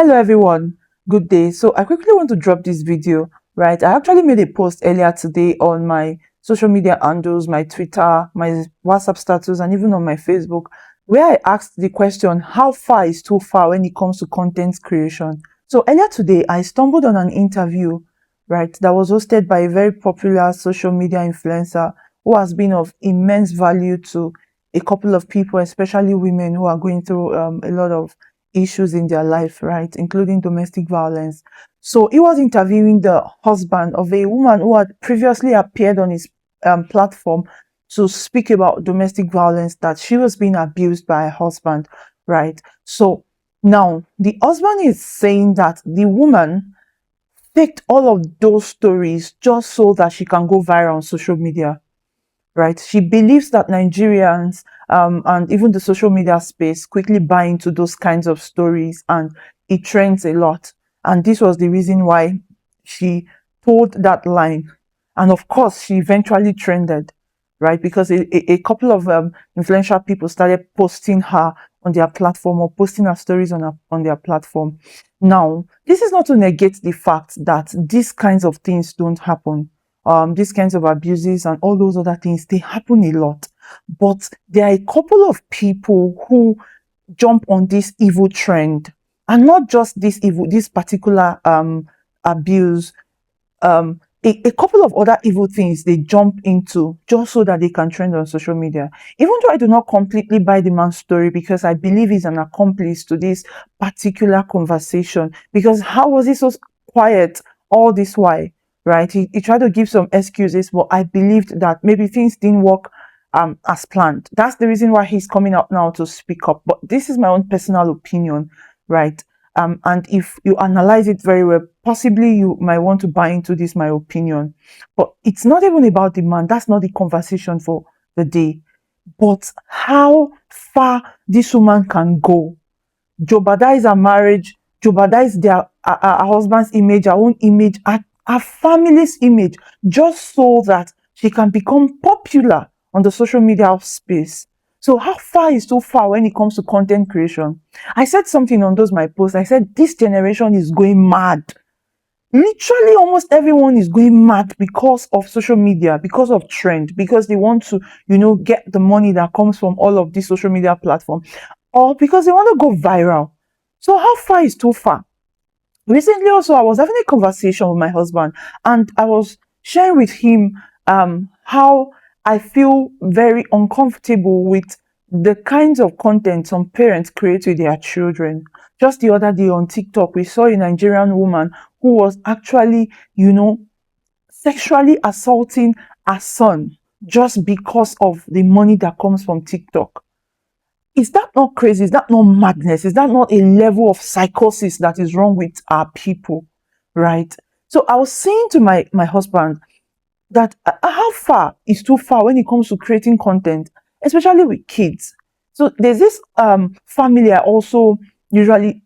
Hello everyone, good day. So I quickly want to drop this video, right? I actually made a post earlier today on my social media handles, my Twitter, my WhatsApp status, and even on my Facebook, where I asked the question, how far is too far when it comes to content creation? So earlier today, I stumbled on an interview, right, that was hosted by a very popular social media influencer who has been of immense value to a couple of people, especially women who are going through a lot of issues in their life, right, including domestic violence. So he was interviewing the husband of a woman who had previously appeared on his platform to speak about domestic violence, that she was being abused by her husband, right? So now the husband is saying that the woman faked all of those stories just so that she can go viral on social media, right? She believes that Nigerians and even the social media space quickly buy into those kinds of stories, and it trends a lot. And this was the reason why she told that line. And of course, she eventually trended, right? Because a couple of influential people started posting her on their platform or posting her stories on their platform. Now, this is not to negate the fact that these kinds of things don't happen. These kinds of abuses and all those other things, they happen a lot. But there are a couple of people who jump on this evil trend, and not just this particular abuse, a couple of other evil things they jump into just so that they can trend on social media. Even though I do not completely buy the man's story, because I believe he's an accomplice to this particular conversation, because how was he so quiet all this while, right? He tried to give some excuses, but I believed that maybe things didn't work as planned. That's the reason why he's coming out now to speak up. But this is my own personal opinion, right? And if you analyze it very well, possibly you might want to buy into this, my opinion. But it's not even about the man. That's not the conversation for the day. But how far this woman can go. Jeopardize her marriage, jeopardize her husband's image, her own image, her family's image, just so that she can become popular on the social media space. So how far is too far when it comes to content creation? I said something on those my posts. I said this generation is going mad. Literally almost everyone is going mad because of social media, because of trend, because they want to, get the money that comes from all of these social media platforms, or because they want to go viral. So how far is too far? Recently also, I was having a conversation with my husband, and I was sharing with him how I feel very uncomfortable with the kinds of content some parents create with their children. Just the other day on TikTok, we saw a Nigerian woman who was actually, sexually assaulting her son just because of the money that comes from TikTok. Is that not crazy? Is that not madness? Is that not a level of psychosis that is wrong with our people, right? So I was saying to my husband that how far is too far when it comes to creating content, especially with kids. So there's this family I also usually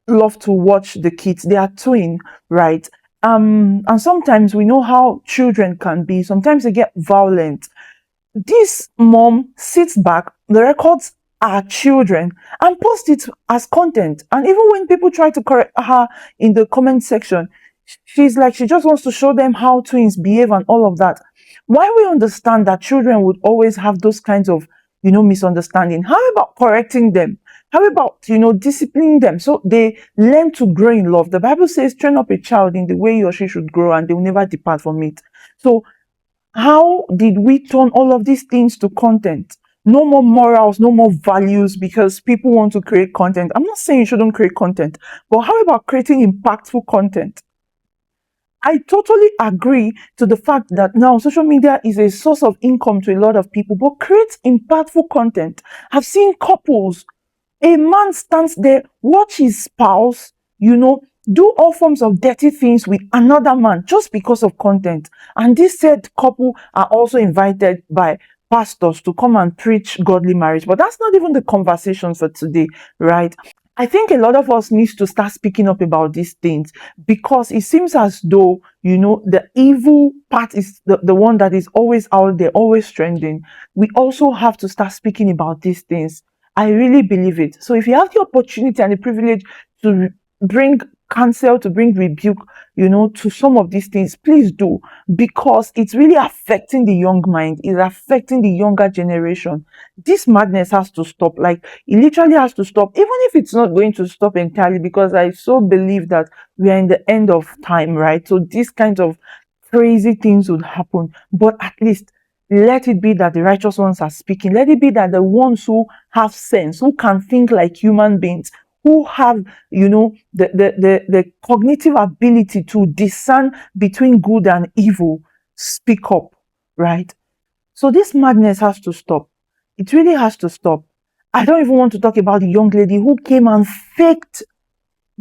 love to watch the kids. They are twin, right? And sometimes we know how children can be. Sometimes they get violent. This mom sits back, the records our children, and post it as content. And even when people try to correct her in the comment section, she's like, she just wants to show them how twins behave and all of that. Why we understand that children would always have those kinds of, misunderstanding. How about correcting them? How about, disciplining them so they learn to grow in love? The Bible says, train up a child in the way he or she should grow, and they will never depart from it. So how did we turn all of these things to content? No more morals, no more values, because people want to create content. I'm not saying you shouldn't create content, but how about creating impactful content? I totally agree to the fact that now social media is a source of income to a lot of people, but create impactful content. I've seen couples, a man stands there, watch his spouse, do all forms of dirty things with another man just because of content. And this said couple are also invited by pastors to come and preach godly marriage. But that's not even the conversation for today, right? I think a lot of us needs to start speaking up about these things, because it seems as though, the evil part is the one that is always out there, always trending. We also have to start speaking about these things. I really believe it. So if you have the opportunity and the privilege to bring cancel, to bring rebuke, to some of these things, please do, because it's really affecting the young mind, it's affecting the younger generation. This madness has to stop. Like, it literally has to stop, even if it's not going to stop entirely, because I so believe that we are in the end of time, right? So these kinds of crazy things would happen, but at least let it be that the righteous ones are speaking. Let it be that the ones who have sense, who can think like human beings, who have, the cognitive ability to discern between good and evil, speak up, right? So this madness has to stop. It really has to stop. I don't even want to talk about the young lady who came and faked,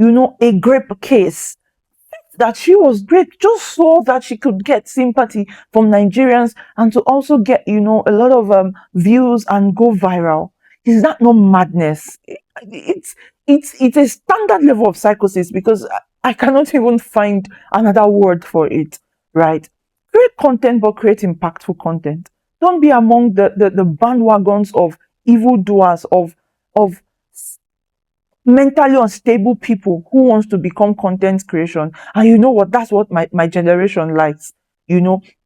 a grape case, that she was great just so that she could get sympathy from Nigerians and to also get, a lot of views and go viral. Is that not madness? It's a standard level of psychosis, because I cannot even find another word for it, right? Create content, but create impactful content. Don't be among the bandwagons of evildoers, of mentally unstable people who wants to become content creation. And you know what? That's what my generation likes.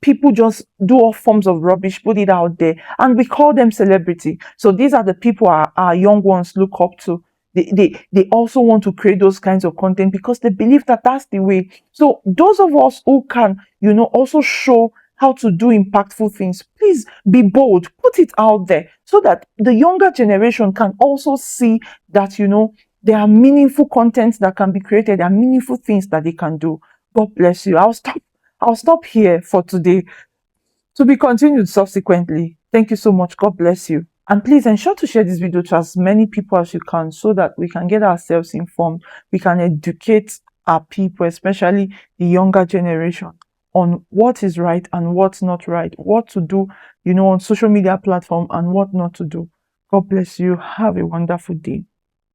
People just do all forms of rubbish, put it out there, and we call them celebrity. So these are the people our young ones look up to. They also want to create those kinds of content because they believe that that's the way. So those of us who can, also show how to do impactful things, please be bold, put it out there so that the younger generation can also see that, there are meaningful contents that can be created, there are meaningful things that they can do. God bless you. I'll stop here for today, to be continued subsequently. Thank you so much. God bless you. And please ensure to share this video to as many people as you can, so that we can get ourselves informed. We can educate our people, especially the younger generation, on what is right and what's not right, what to do, on social media platform and what not to do. God bless you. Have a wonderful day.